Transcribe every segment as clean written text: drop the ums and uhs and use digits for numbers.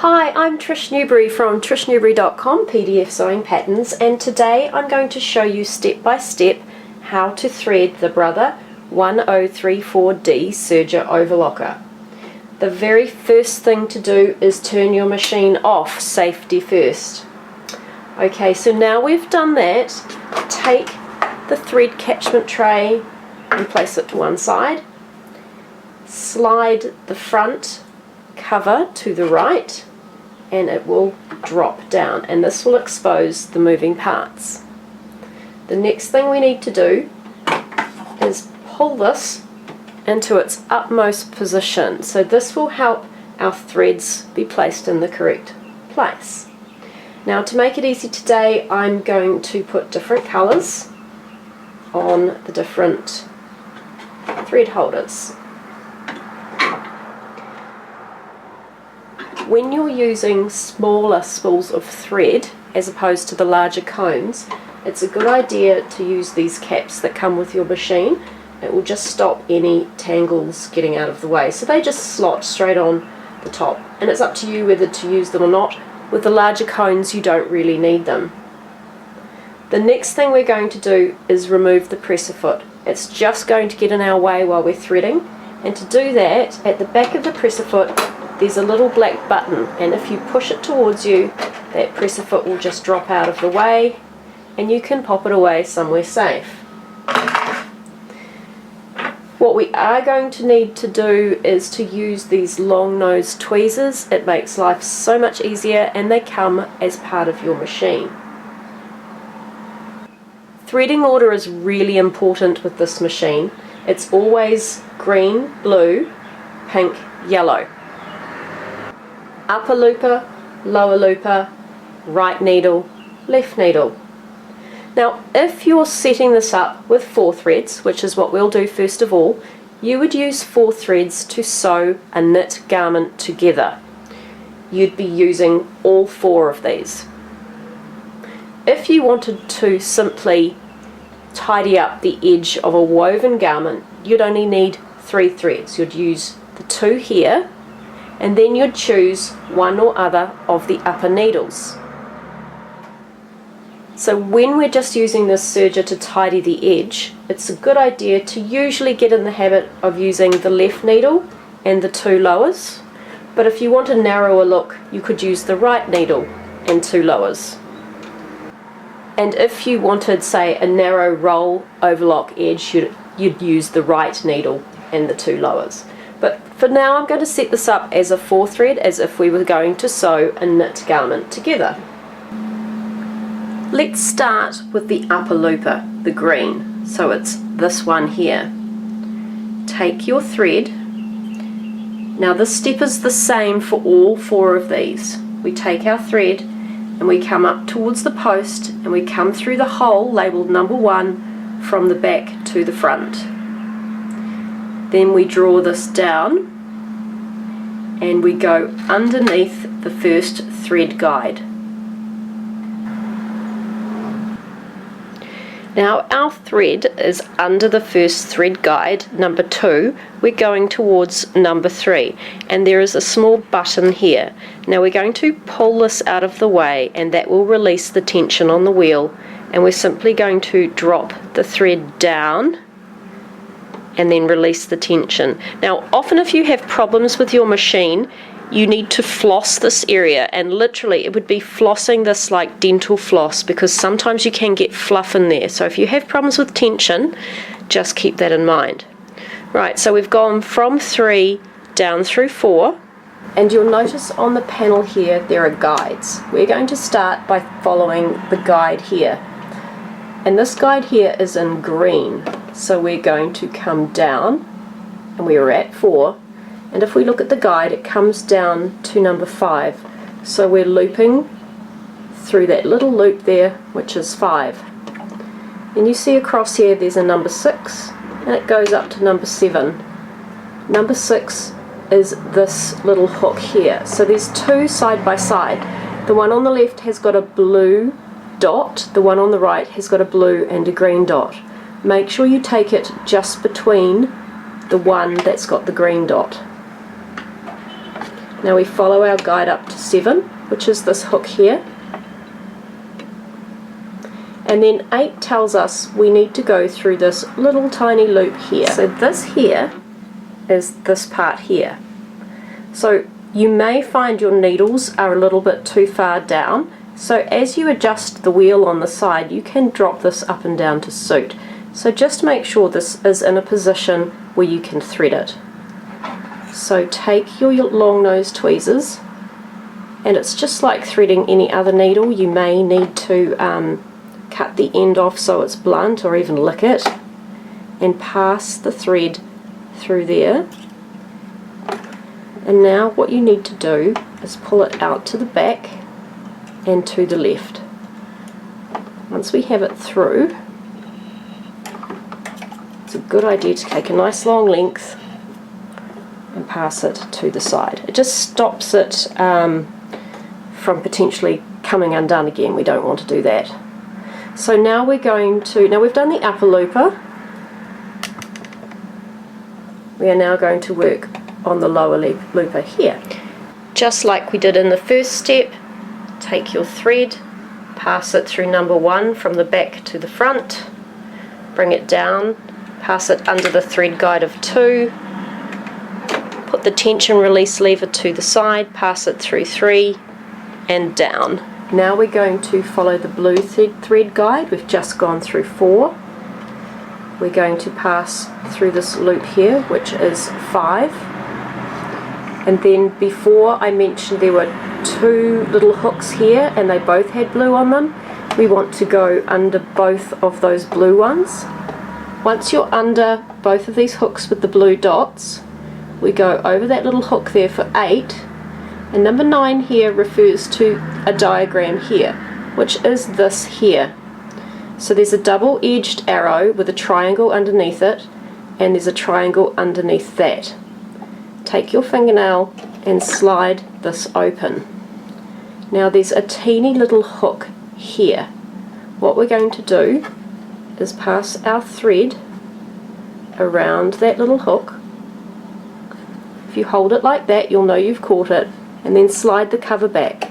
Hi, I'm Trish Newbery from trishnewbery.com, PDF Sewing Patterns, and today I'm going to show you step by step how to thread the Brother 1034D Serger Overlocker. The very first thing to do is turn your machine off, safety first. Okay, so now we've done that, take the thread catchment tray and place it to one side. Slide the front cover to the right and it will drop down, and this will expose the moving parts. The next thing we need to do is pull this into its utmost position, so this will help our threads be placed in the correct place. Now, to make it easy today, I'm going to put different colours on the different thread holders. When you're using smaller spools of thread as opposed to the larger cones, it's a good idea to use these caps that come with your machine. It will just stop any tangles getting out of the way. So they just slot straight on the top, and it's up to you whether to use them or not. With the larger cones you don't really need them. The next thing we're going to do is remove the presser foot. It's just going to get in our way while we're threading, and to do that, at the back of the presser foot there's a little black button, and if you push it towards you, that presser foot will just drop out of the way and you can pop it away somewhere safe. What we are going to need to do is to use these long nose tweezers. It makes life so much easier and they come as part of your machine. Threading order is really important with this machine. It's always green, blue, pink, yellow. Upper looper, lower looper, right needle, left needle. Now, if you're setting this up with 4 threads, which is what we'll do first of all, you would use 4 threads to sew a knit garment together. You'd be using all 4 of these. If you wanted to simply tidy up the edge of a woven garment, you'd only need 3 threads. You'd use the 2 here, and then you'd choose one or other of the upper needles. So when we're just using this serger to tidy the edge, it's a good idea to usually get in the habit of using the left needle and the 2 lowers, but if you want a narrower look, you could use the right needle and 2 lowers. And if you wanted, say, a narrow roll overlock edge, you'd use the right needle and the 2 lowers. But for now I'm going to set this up as a 4 thread, as if we were going to sew a knit garment together. Let's start with the upper looper, the green, so it's this one here. Take your thread. Now this step is the same for all 4 of these. We take our thread and we come up towards the post and we come through the hole labelled number 1 from the back to the front. Then we draw this down and we go underneath the first thread guide. Now our thread is under the first thread guide, number 2. We're going towards number 3, and there is a small button here. Now we're going to pull this out of the way, and that will release the tension on the wheel, and we're simply going to drop the thread down and then release the tension. Now often if you have problems with your machine, you need to floss this area, and literally it would be flossing this like dental floss, because sometimes you can get fluff in there. So if you have problems with tension, just keep that in mind. Right, so we've gone from 3 down through 4, and you'll notice on the panel here there are guides. We're going to start by following the guide here, and this guide here is in green. So we're going to come down, and we are at 4, and if we look at the guide it comes down to number 5. So we're looping through that little loop there, which is 5. And you see across here there's a number 6, and it goes up to number 7. Number 6 is this little hook here. So there's 2 side by side. The one on the left has got a blue dot, the one on the right has got a blue and a green dot. Make sure you take it just between the one that's got the green dot. Now we follow our guide up to 7, which is this hook here. And then 8 tells us we need to go through this little tiny loop here. So this here is this part here. So you may find your needles are a little bit too far down. So as you adjust the wheel on the side, you can drop this up and down to suit. So just make sure this is in a position where you can thread it. So take your long nose tweezers, and it's just like threading any other needle. You may need to cut the end off so it's blunt, or even lick it, and pass the thread through there. And now what you need to do is pull it out to the back and to the left. Once we have it through, it's a good idea to take a nice long length and pass it to the side. It just stops it from potentially coming undone again. We don't want to do that. So now we're going to, now we've done the upper looper, we are now going to work on the lower looper here. Just like we did in the first step, take your thread, pass it through number 1 from the back to the front, bring it down, pass it under the thread guide of 2, put the tension release lever to the side, pass it through 3 and down. Now we're going to follow the blue thread guide. We've just gone through 4. We're going to pass through this loop here, which is 5. And then before I mentioned there were 2 little hooks here and they both had blue on them. We want to go under both of those blue ones. Once you're under both of these hooks with the blue dots, we go over that little hook there for 8, and number 9 here refers to a diagram here, which is this here. So there's a double-edged arrow with a triangle underneath it, and there's a triangle underneath that. Take your fingernail and slide this open. Now there's a teeny little hook here. What we're going to do is pass our thread around that little hook. If you hold it like that, you'll know you've caught it, and then slide the cover back.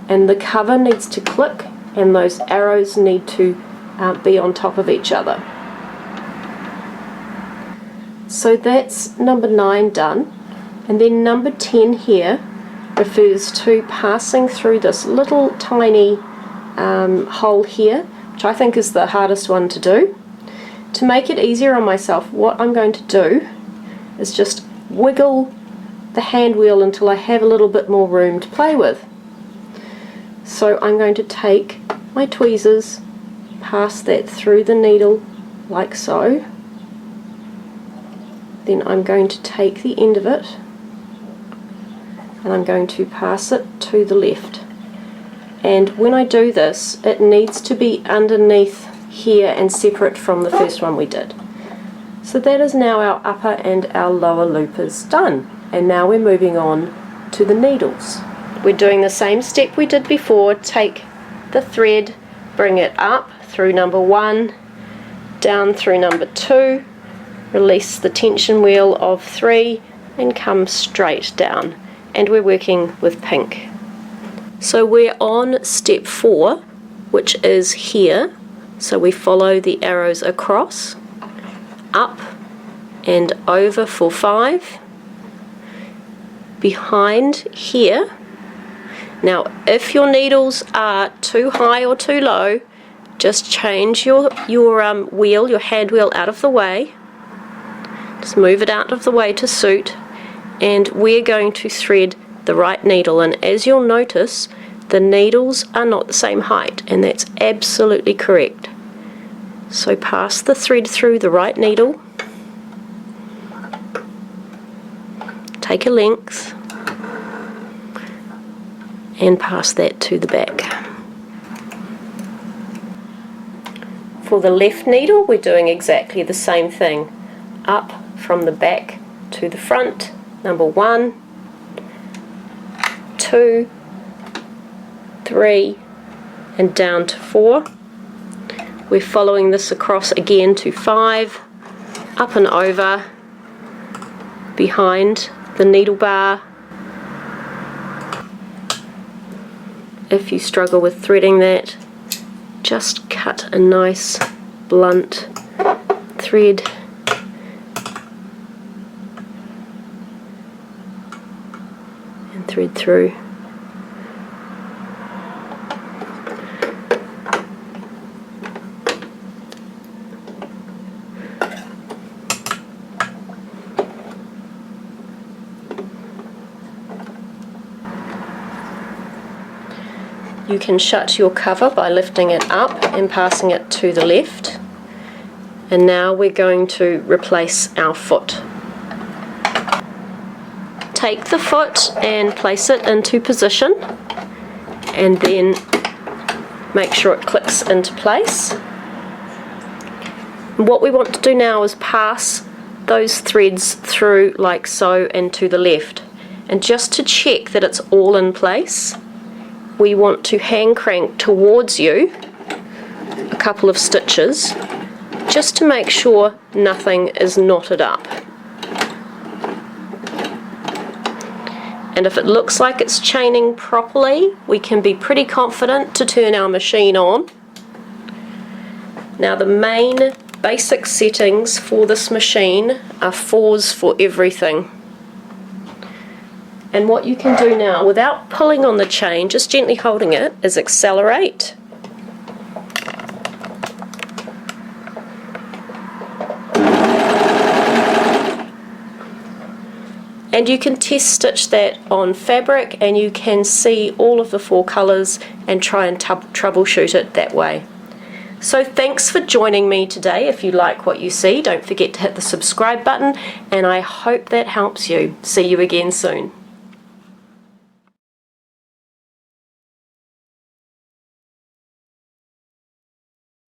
And the cover needs to click, and those arrows need to be on top of each other. So that's number 9 done. And then number 10 here refers to passing through this little tiny hole here, which I think is the hardest one to do. To make it easier on myself, what I'm going to do is just wiggle the hand wheel until I have a little bit more room to play with. So I'm going to take my tweezers, pass that through the needle like so. Then I'm going to take the end of it and I'm going to pass it to the left. And when I do this, it needs to be underneath here and separate from the first one we did. So that is now our upper and our lower loopers done. And now we're moving on to the needles. We're doing the same step we did before. Take the thread, bring it up through number 1, down through number 2, release the tension wheel of 3 and come straight down. And we're working with pink. So we're on step 4, which is here. So we follow the arrows across, up and over for 5, behind here. Now if your needles are too high or too low, just change your wheel, your hand wheel out of the way. Just move it out of the way to suit, and we're going to thread the right needle. And as you'll notice, the needles are not the same height, and that's absolutely correct. So pass the thread through the right needle, take a length and pass that to the back. For the left needle, we're doing exactly the same thing. Up from the back to the front, number 1, 2, 3 and down to 4. We're following this across again to 5, up and over, behind the needle bar, if you struggle with threading that, just cut a nice blunt thread and thread through. You can shut your cover by lifting it up and passing it to the left. And now we're going to replace our foot. Take the foot and place it into position, and then make sure it clicks into place. And what we want to do now is pass those threads through like so and to the left. And just to check that it's all in place, we want to hand crank towards you a couple of stitches just to make sure nothing is knotted up. And if it looks like it's chaining properly, we can be pretty confident to turn our machine on. Now the main basic settings for this machine are 4s for everything. And what you can do now, without pulling on the chain, just gently holding it, is accelerate. And you can test stitch that on fabric, and you can see all of the 4 colours and try and troubleshoot it that way. So thanks for joining me today. If you like what you see, don't forget to hit the subscribe button, and I hope that helps you. See you again soon.